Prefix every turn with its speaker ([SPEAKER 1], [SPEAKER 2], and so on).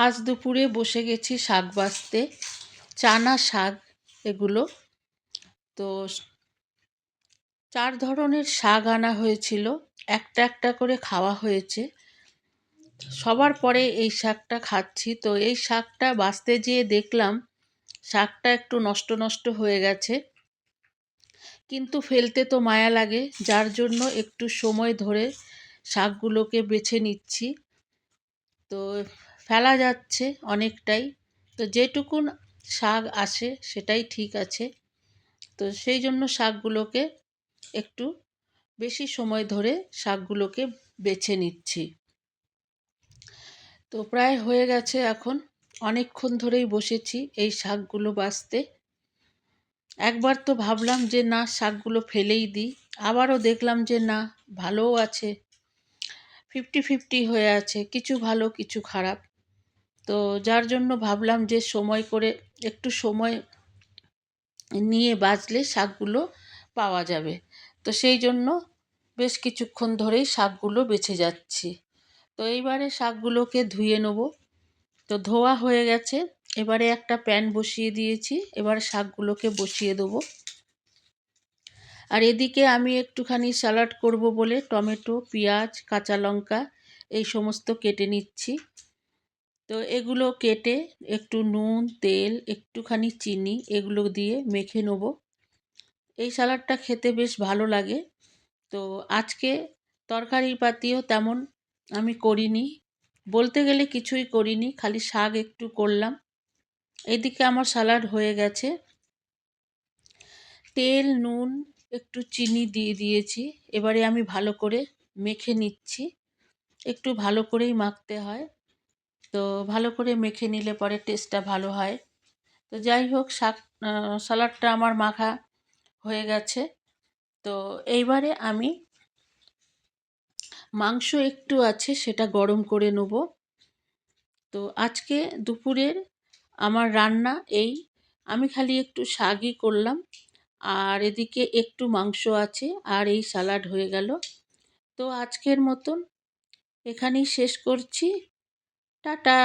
[SPEAKER 1] আজ দুপুরে বসে গেছি শাক বাছতে। চানা শাক এগুলো। তো 4 ধরনের শাক আনা হয়েছিল। একটা একটা করে খাওয়া হয়েছে। সবার পরে এই শাকটা খাচ্ছি। তো এই শাকটা বাছতে যেয়ে দেখলাম শাকটা একটু নষ্ট নষ্ট হয়ে গেছে। কিন্তু ফেলতে তো মায়া লাগে, যার জন্য একটু সময় ধরে শাকগুলোকে বেছে নিচ্ছি। তো ফেলা যাচ্ছে অনেকটাই। তো যেটুকুন শাক আসে সেটাই ঠিক আছে। তো সেই জন্য শাকগুলোকে একটু বেশি সময় ধরে শাকগুলোকে বেছে নিচ্ছি। তো প্রায় হয়ে গেছে এখন। অনেকক্ষণ ধরেই বসেছি এই শাকগুলো বাছতে। একবার তো ভাবলাম যে না, শাকগুলো ফেলেই দিই। আবারও দেখলাম যে না, ভালোও আছে, 50-50 হয়ে আছে, কিছু ভালো কিছু খারাপ। তো যার জন্য ভাবলাম যে সময় করে একটু সময় নিয়ে বাছলে শাকগুলো পাওয়া যাবে। তো সেই জন্য বেশ কিছুক্ষণ ধরেই শাকগুলো বেছে যাচ্ছি। তো এইবারে শাকগুলোকে ধুয়ে নেব। তো ধোয়া হয়ে গেছে। এবারে একটা প্যান বসিয়ে দিয়েছি। এবার শাকগুলোকে বসিয়ে দেবো। আর এদিকে আমি একটুখানি স্যালাড করব বলে টমেটো, পেঁয়াজ, কাঁচা লঙ্কা এই সমস্ত কেটে নিচ্ছি। তো এগুলো কেটে একটু নুন, তেল, একটুখানি চিনি এগুলো দিয়ে মেখে নেব। এই স্যালাডটা খেতে বেশ ভালো লাগে। তো আজকে তরকারিপাতিও তেমন আমি করিনি। বলতে গেলে কিছুই করিনি, খালি শাক একটু করলাম। এদিকে আমার স্যালাড হয়ে গেছে। তেল, নুন, একটু চিনি দিয়ে দিয়েছি। এবারে আমি ভালো করে মেখে নিচ্ছি। একটু ভালো করেই মাখতে হয়। তো ভালো করে মেখে নিলে পরে টেস্টটা ভালো হয়। তো যাই হোক, স্যালাডটা আমার মাখা হয়ে গেছে। তো এইবারে আমি মাংস একটু আছে সেটা গরম করে নেব। তো আজকে দুপুরের আমার রান্না এই। আমি খালি একটু শাকই করলাম, আর এদিকে একটু মাংস আছে, আর এই স্যালাড হয়ে গেল। তো আজকের মতন এখানেই শেষ করছি। টাটা।